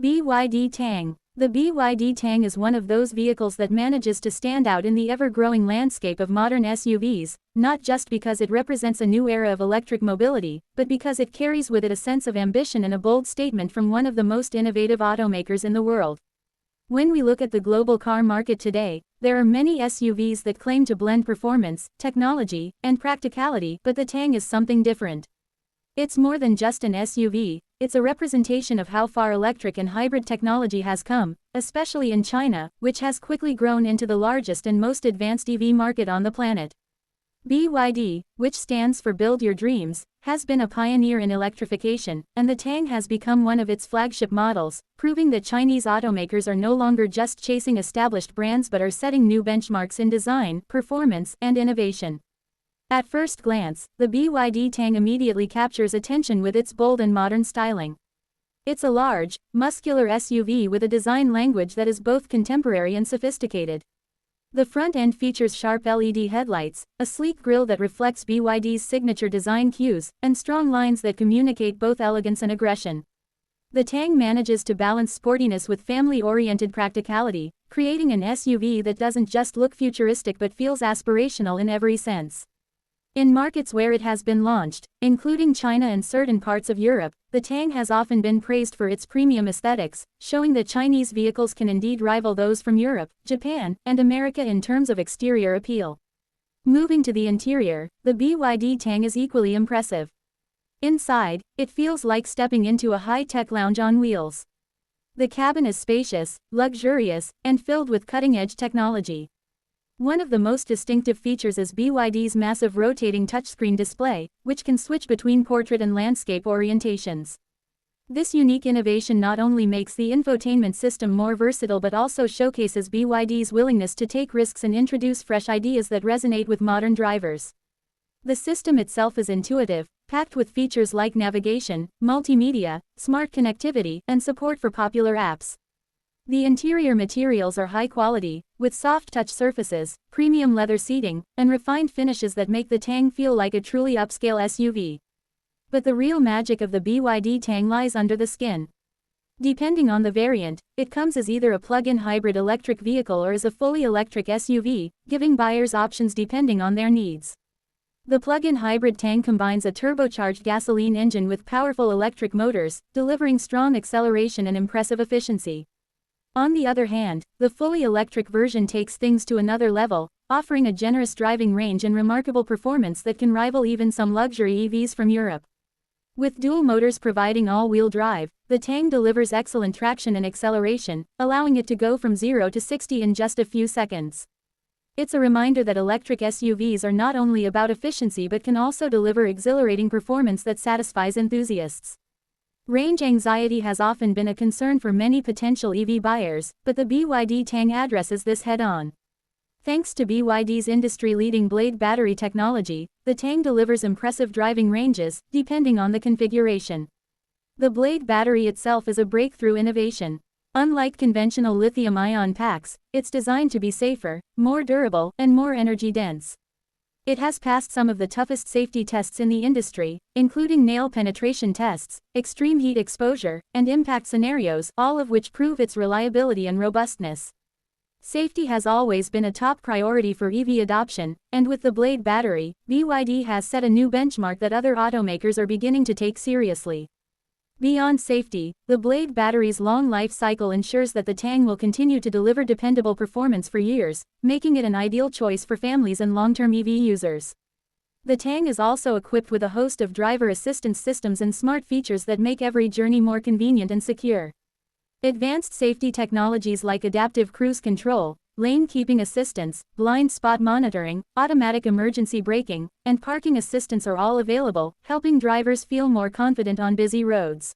BYD Tang. The BYD Tang is one of those vehicles that manages to stand out in the ever-growing landscape of modern SUVs, not just because it represents a new era of electric mobility, but because it carries with it a sense of ambition and a bold statement from one of the most innovative automakers in the world. When we look at the global car market today, there are many SUVs that claim to blend performance, technology, and practicality, but the Tang is something different. It's more than just an SUV, it's a representation of how far electric and hybrid technology has come, especially in China, which has quickly grown into the largest and most advanced EV market on the planet. BYD, which stands for Build Your Dreams, has been a pioneer in electrification, and the Tang has become one of its flagship models, proving that Chinese automakers are no longer just chasing established brands but are setting new benchmarks in design, performance, and innovation. At first glance, the BYD Tang immediately captures attention with its bold and modern styling. It's a large, muscular SUV with a design language that is both contemporary and sophisticated. The front end features sharp LED headlights, a sleek grille that reflects BYD's signature design cues, and strong lines that communicate both elegance and aggression. The Tang manages to balance sportiness with family-oriented practicality, creating an SUV that doesn't just look futuristic but feels aspirational in every sense. In markets where it has been launched, including China and certain parts of Europe, the Tang has often been praised for its premium aesthetics, showing that Chinese vehicles can indeed rival those from Europe, Japan, and America in terms of exterior appeal. Moving to the interior, the BYD Tang is equally impressive. Inside, it feels like stepping into a high-tech lounge on wheels. The cabin is spacious, luxurious, and filled with cutting-edge technology. One of the most distinctive features is BYD's massive rotating touchscreen display, which can switch between portrait and landscape orientations. This unique innovation not only makes the infotainment system more versatile but also showcases BYD's willingness to take risks and introduce fresh ideas that resonate with modern drivers. The system itself is intuitive, packed with features like navigation, multimedia, smart connectivity, and support for popular apps. The interior materials are high quality, with soft touch surfaces, premium leather seating, and refined finishes that make the Tang feel like a truly upscale SUV. But the real magic of the BYD Tang lies under the skin. Depending on the variant, it comes as either a plug-in hybrid electric vehicle or as a fully electric SUV, giving buyers options depending on their needs. The plug-in hybrid Tang combines a turbocharged gasoline engine with powerful electric motors, delivering strong acceleration and impressive efficiency. On the other hand, the fully electric version takes things to another level, offering a generous driving range and remarkable performance that can rival even some luxury EVs from Europe. With dual motors providing all-wheel drive, the Tang delivers excellent traction and acceleration, allowing it to go from 0 to 60 in just a few seconds. It's a reminder that electric SUVs are not only about efficiency but can also deliver exhilarating performance that satisfies enthusiasts. Range anxiety has often been a concern for many potential EV buyers, but the BYD Tang addresses this head-on. Thanks to BYD's industry-leading Blade battery technology, the Tang delivers impressive driving ranges, depending on the configuration. The Blade battery itself is a breakthrough innovation. Unlike conventional lithium-ion packs, it's designed to be safer, more durable, and more energy-dense. It has passed some of the toughest safety tests in the industry, including nail penetration tests, extreme heat exposure, and impact scenarios, all of which prove its reliability and robustness. Safety has always been a top priority for EV adoption, and with the Blade battery, BYD has set a new benchmark that other automakers are beginning to take seriously. Beyond safety, the Blade battery's long life cycle ensures that the Tang will continue to deliver dependable performance for years, making it an ideal choice for families and long-term EV users. The Tang is also equipped with a host of driver assistance systems and smart features that make every journey more convenient and secure. Advanced safety technologies like adaptive cruise control, lane keeping assistance, blind spot monitoring, automatic emergency braking, and parking assistance are all available, helping drivers feel more confident on busy roads.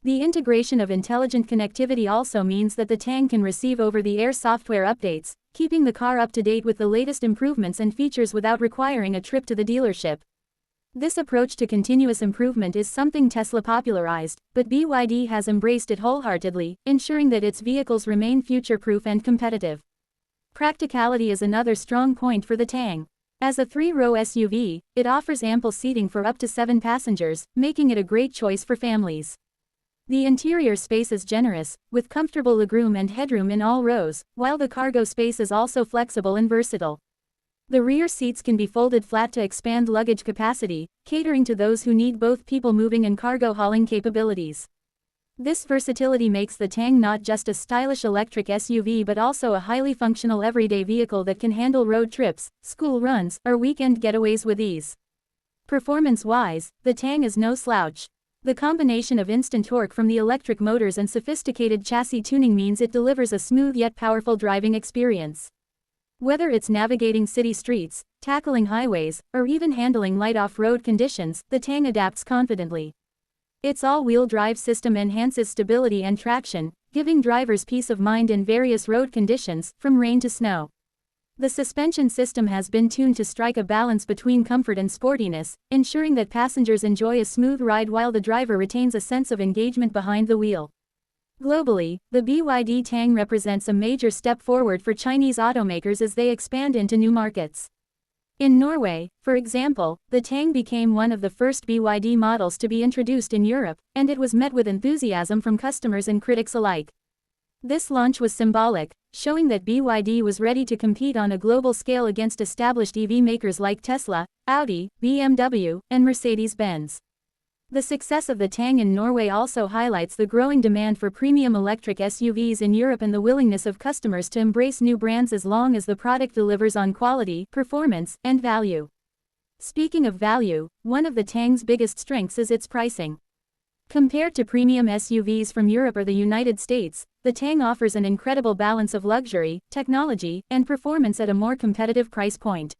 The integration of intelligent connectivity also means that the Tang can receive over-the-air software updates, keeping the car up to date with the latest improvements and features without requiring a trip to the dealership. This approach to continuous improvement is something Tesla popularized, but BYD has embraced it wholeheartedly, ensuring that its vehicles remain future-proof and competitive. Practicality is another strong point for the Tang. As a three-row SUV, it offers ample seating for up to 7 passengers, making it a great choice for families. The interior space is generous, with comfortable legroom and headroom in all rows, while the cargo space is also flexible and versatile. The rear seats can be folded flat to expand luggage capacity, catering to those who need both people moving and cargo hauling capabilities. This versatility makes the Tang not just a stylish electric SUV but also a highly functional everyday vehicle that can handle road trips, school runs, or weekend getaways with ease. Performance-wise, the Tang is no slouch. The combination of instant torque from the electric motors and sophisticated chassis tuning means it delivers a smooth yet powerful driving experience. Whether it's navigating city streets, tackling highways, or even handling light off-road conditions, the Tang adapts confidently. Its all-wheel drive system enhances stability and traction, giving drivers peace of mind in various road conditions, from rain to snow. The suspension system has been tuned to strike a balance between comfort and sportiness, ensuring that passengers enjoy a smooth ride while the driver retains a sense of engagement behind the wheel. Globally, the BYD Tang represents a major step forward for Chinese automakers as they expand into new markets. In Norway, for example, the Tang became one of the first BYD models to be introduced in Europe, and it was met with enthusiasm from customers and critics alike. This launch was symbolic, showing that BYD was ready to compete on a global scale against established EV makers like Tesla, Audi, BMW, and Mercedes-Benz. The success of the Tang in Norway also highlights the growing demand for premium electric SUVs in Europe and the willingness of customers to embrace new brands as long as the product delivers on quality, performance, and value. Speaking of value, one of the Tang's biggest strengths is its pricing. Compared to premium SUVs from Europe or the United States, the Tang offers an incredible balance of luxury, technology, and performance at a more competitive price point.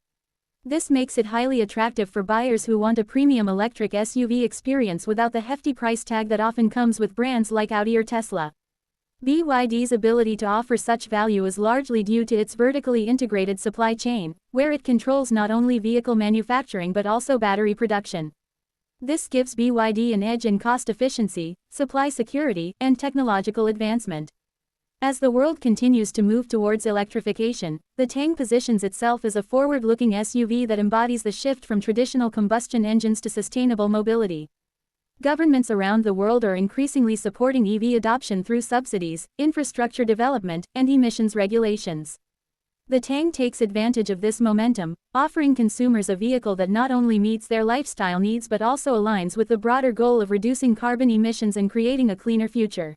This makes it highly attractive for buyers who want a premium electric SUV experience without the hefty price tag that often comes with brands like Audi or Tesla. BYD's ability to offer such value is largely due to its vertically integrated supply chain, where it controls not only vehicle manufacturing but also battery production. This gives BYD an edge in cost efficiency, supply security, and technological advancement. As the world continues to move towards electrification, the Tang positions itself as a forward-looking SUV that embodies the shift from traditional combustion engines to sustainable mobility. Governments around the world are increasingly supporting EV adoption through subsidies, infrastructure development, and emissions regulations. The Tang takes advantage of this momentum, offering consumers a vehicle that not only meets their lifestyle needs but also aligns with the broader goal of reducing carbon emissions and creating a cleaner future.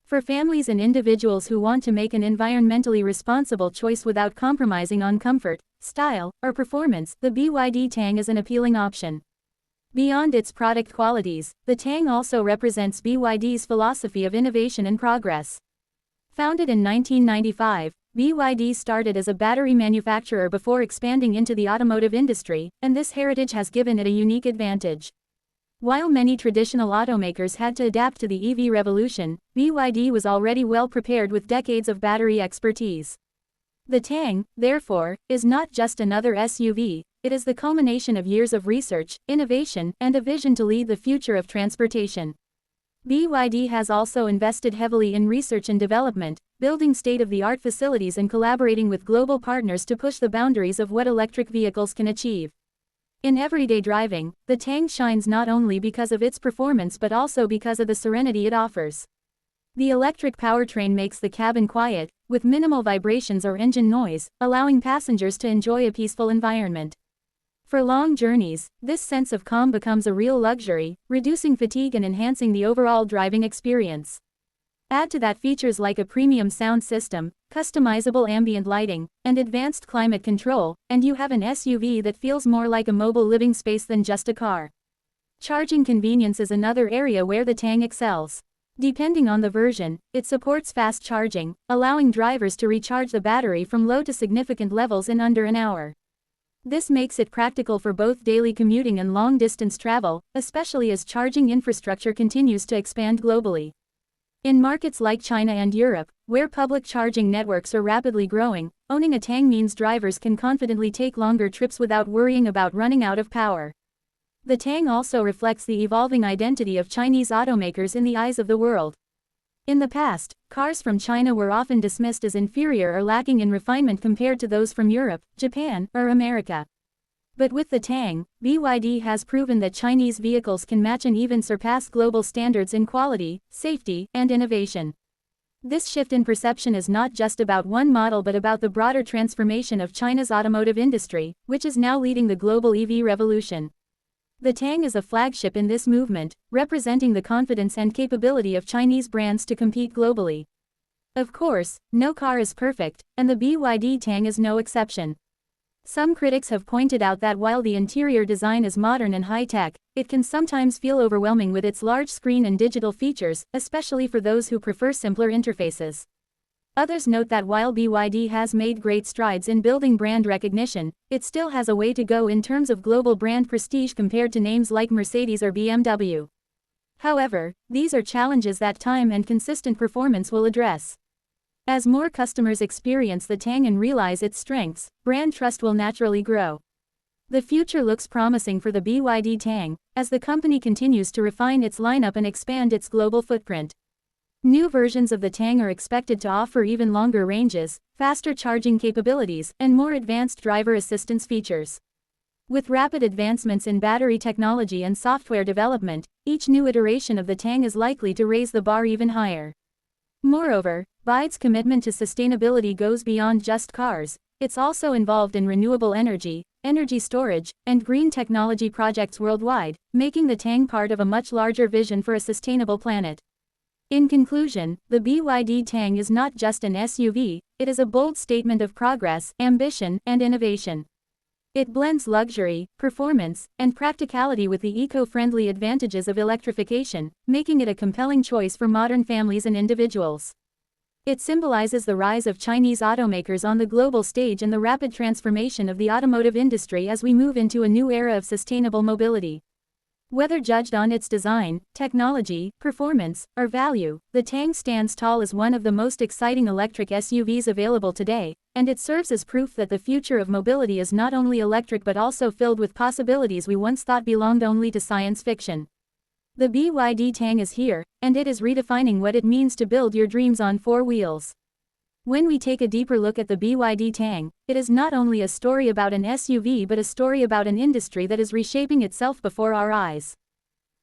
For families and individuals who want to make an environmentally responsible choice without compromising on comfort, style, or performance, the BYD Tang is an appealing option. Beyond its product qualities, the Tang also represents BYD's philosophy of innovation and progress. Founded in 1995, BYD started as a battery manufacturer before expanding into the automotive industry, and this heritage has given it a unique advantage. While many traditional automakers had to adapt to the EV revolution, BYD was already well prepared with decades of battery expertise. The Tang, therefore, is not just another SUV, it is the culmination of years of research, innovation, and a vision to lead the future of transportation. BYD has also invested heavily in research and development, building state-of-the-art facilities and collaborating with global partners to push the boundaries of what electric vehicles can achieve. In everyday driving, the Tang shines not only because of its performance but also because of the serenity it offers. The electric powertrain makes the cabin quiet, with minimal vibrations or engine noise, allowing passengers to enjoy a peaceful environment. For long journeys, this sense of calm becomes a real luxury, reducing fatigue and enhancing the overall driving experience. Add to that features like a premium sound system, customizable ambient lighting, and advanced climate control, and you have an SUV that feels more like a mobile living space than just a car. Charging convenience is another area where the Tang excels. Depending on the version, it supports fast charging, allowing drivers to recharge the battery from low to significant levels in under an hour. This makes it practical for both daily commuting and long-distance travel, especially as charging infrastructure continues to expand globally. In markets like China and Europe, where public charging networks are rapidly growing, owning a Tang means drivers can confidently take longer trips without worrying about running out of power. The Tang also reflects the evolving identity of Chinese automakers in the eyes of the world. In the past, cars from China were often dismissed as inferior or lacking in refinement compared to those from Europe, Japan, or America. But with the Tang, BYD has proven that Chinese vehicles can match and even surpass global standards in quality, safety, and innovation. This shift in perception is not just about one model but about the broader transformation of China's automotive industry, which is now leading the global EV revolution. The Tang is a flagship in this movement, representing the confidence and capability of Chinese brands to compete globally. Of course, no car is perfect, and the BYD Tang is no exception. Some critics have pointed out that while the interior design is modern and high-tech, it can sometimes feel overwhelming with its large screen and digital features, especially for those who prefer simpler interfaces. Others note that while BYD has made great strides in building brand recognition, it still has a way to go in terms of global brand prestige compared to names like Mercedes or BMW. However, these are challenges that time and consistent performance will address. As more customers experience the Tang and realize its strengths, brand trust will naturally grow. The future looks promising for the BYD Tang, as the company continues to refine its lineup and expand its global footprint. New versions of the Tang are expected to offer even longer ranges, faster charging capabilities, and more advanced driver assistance features. With rapid advancements in battery technology and software development, each new iteration of the Tang is likely to raise the bar even higher. Moreover, BYD's commitment to sustainability goes beyond just cars. It's also involved in renewable energy, energy storage, and green technology projects worldwide, making the Tang part of a much larger vision for a sustainable planet. In conclusion, the BYD Tang is not just an SUV, it is a bold statement of progress, ambition, and innovation. It blends luxury, performance, and practicality with the eco-friendly advantages of electrification, making it a compelling choice for modern families and individuals. It symbolizes the rise of Chinese automakers on the global stage and the rapid transformation of the automotive industry as we move into a new era of sustainable mobility. Whether judged on its design, technology, performance, or value, the Tang stands tall as one of the most exciting electric SUVs available today, and it serves as proof that the future of mobility is not only electric but also filled with possibilities we once thought belonged only to science fiction. The BYD Tang is here, and it is redefining what it means to build your dreams on four wheels. When we take a deeper look at the BYD Tang, it is not only a story about an SUV but a story about an industry that is reshaping itself before our eyes.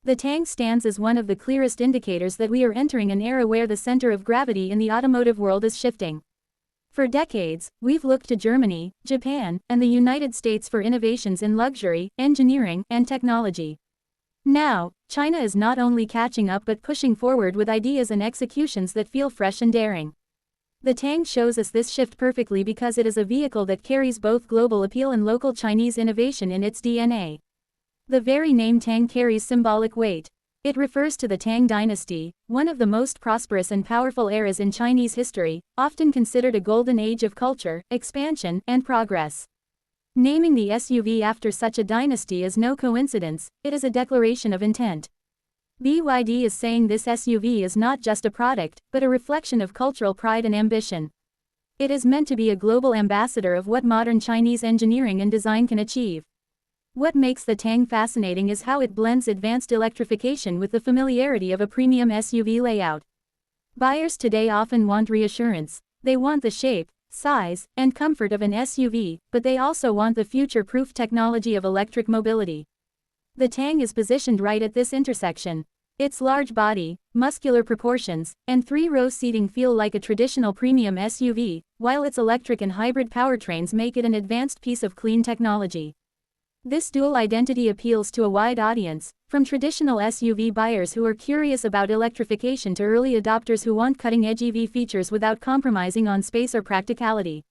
The Tang stands as one of the clearest indicators that we are entering an era where the center of gravity in the automotive world is shifting. For decades, we've looked to Germany, Japan, and the United States for innovations in luxury, engineering, and technology. Now, China is not only catching up but pushing forward with ideas and executions that feel fresh and daring. The Tang shows us this shift perfectly because it is a vehicle that carries both global appeal and local Chinese innovation in its DNA. The very name Tang carries symbolic weight. It refers to the Tang dynasty, one of the most prosperous and powerful eras in Chinese history, often considered a golden age of culture, expansion, and progress. Naming the SUV after such a dynasty is no coincidence, it is a declaration of intent. BYD is saying this SUV is not just a product, but a reflection of cultural pride and ambition. It is meant to be a global ambassador of what modern Chinese engineering and design can achieve. What makes the Tang fascinating is how it blends advanced electrification with the familiarity of a premium SUV layout. Buyers today often want reassurance. They want the shape, size, and comfort of an SUV, but they also want the future-proof technology of electric mobility. The Tang is positioned right at this intersection. Its large body, muscular proportions, and three-row seating feel like a traditional premium SUV, while its electric and hybrid powertrains make it an advanced piece of clean technology. This dual identity appeals to a wide audience, from traditional SUV buyers who are curious about electrification to early adopters who want cutting-edge EV features without compromising on space or practicality.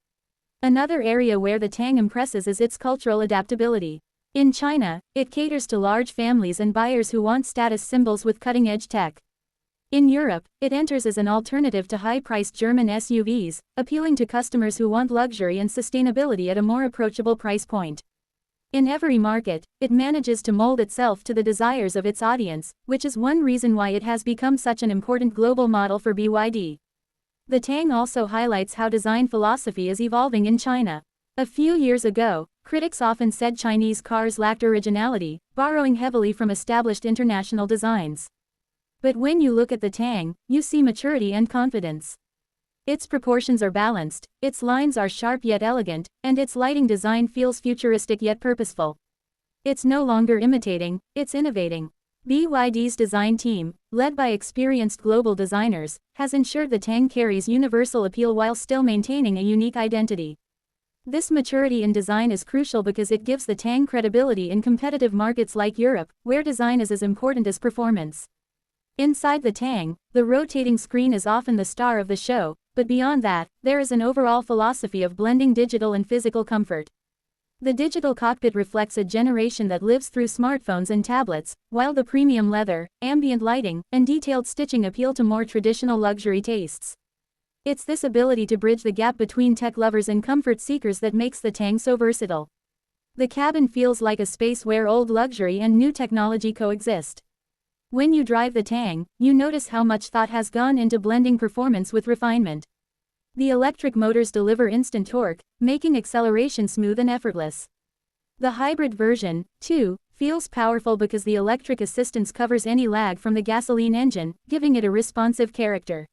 Another area where the Tang impresses is its cultural adaptability. In China, it caters to large families and buyers who want status symbols with cutting-edge tech. In Europe, it enters as an alternative to high-priced German SUVs, appealing to customers who want luxury and sustainability at a more approachable price point. In every market, it manages to mold itself to the desires of its audience, which is one reason why it has become such an important global model for BYD. The Tang also highlights how design philosophy is evolving in China. A few years ago, critics often said Chinese cars lacked originality, borrowing heavily from established international designs. But when you look at the Tang, you see maturity and confidence. Its proportions are balanced, its lines are sharp yet elegant, and its lighting design feels futuristic yet purposeful. It's no longer imitating, it's innovating. BYD's design team, led by experienced global designers, has ensured the Tang carries universal appeal while still maintaining a unique identity. This maturity in design is crucial because it gives the Tang credibility in competitive markets like Europe, where design is as important as performance. Inside the Tang, the rotating screen is often the star of the show, but beyond that, there is an overall philosophy of blending digital and physical comfort. The digital cockpit reflects a generation that lives through smartphones and tablets, while the premium leather, ambient lighting, and detailed stitching appeal to more traditional luxury tastes. It's this ability to bridge the gap between tech lovers and comfort seekers that makes the Tang so versatile. The cabin feels like a space where old luxury and new technology coexist. When you drive the Tang, you notice how much thought has gone into blending performance with refinement. The electric motors deliver instant torque, making acceleration smooth and effortless. The hybrid version, too, feels powerful because the electric assistance covers any lag from the gasoline engine, giving it a responsive character.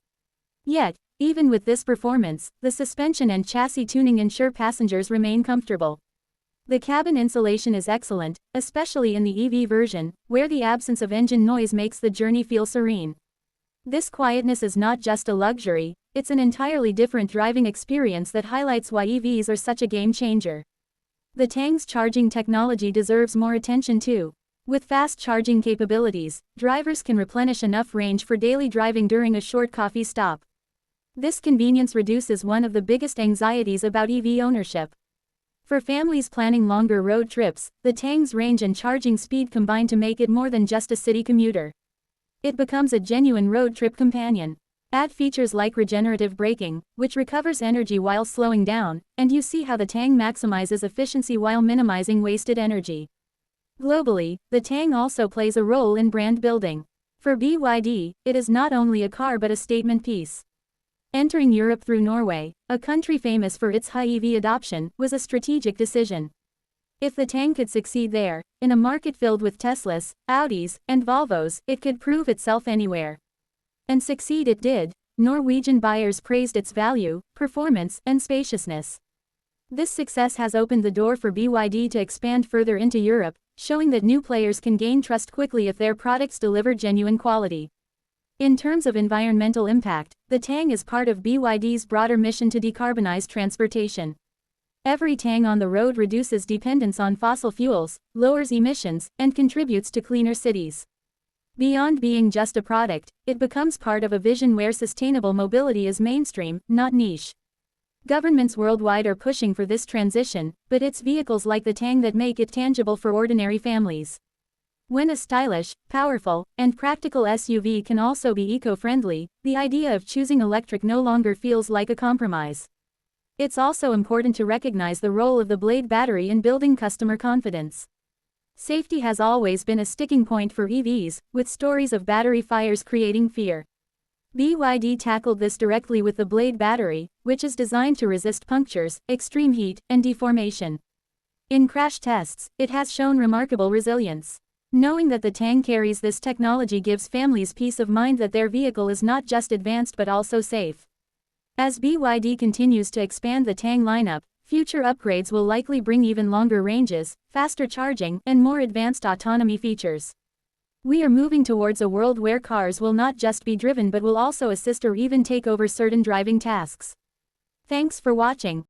Yet, even with this performance, the suspension and chassis tuning ensure passengers remain comfortable. The cabin insulation is excellent, especially in the EV version, where the absence of engine noise makes the journey feel serene. This quietness is not just a luxury, it's an entirely different driving experience that highlights why EVs are such a game changer. The Tang's charging technology deserves more attention too. With fast charging capabilities, drivers can replenish enough range for daily driving during a short coffee stop. This convenience reduces one of the biggest anxieties about EV ownership. For families planning longer road trips, the Tang's range and charging speed combine to make it more than just a city commuter. It becomes a genuine road trip companion. Add features like regenerative braking, which recovers energy while slowing down, and you see how the Tang maximizes efficiency while minimizing wasted energy. Globally, the Tang also plays a role in brand building. For BYD, it is not only a car but a statement piece. Entering Europe through Norway, a country famous for its high EV adoption, was a strategic decision. If the Tang could succeed there, in a market filled with Teslas, Audis, and Volvos, it could prove itself anywhere. And succeed it did. Norwegian buyers praised its value, performance, and spaciousness. This success has opened the door for BYD to expand further into Europe, showing that new players can gain trust quickly if their products deliver genuine quality. In terms of environmental impact, the Tang is part of BYD's broader mission to decarbonize transportation. Every Tang on the road reduces dependence on fossil fuels, lowers emissions, and contributes to cleaner cities. Beyond being just a product, it becomes part of a vision where sustainable mobility is mainstream, not niche. Governments worldwide are pushing for this transition, but it's vehicles like the Tang that make it tangible for ordinary families. When a stylish, powerful, and practical SUV can also be eco-friendly, the idea of choosing electric no longer feels like a compromise. It's also important to recognize the role of the Blade battery in building customer confidence. Safety has always been a sticking point for EVs, with stories of battery fires creating fear. BYD tackled this directly with the Blade battery, which is designed to resist punctures, extreme heat, and deformation. In crash tests, it has shown remarkable resilience. Knowing that the Tang carries this technology gives families peace of mind that their vehicle is not just advanced but also safe. As BYD continues to expand the Tang lineup, future upgrades will likely bring even longer ranges, faster charging, and more advanced autonomy features. We are moving towards a world where cars will not just be driven but will also assist or even take over certain driving tasks. Thanks for watching.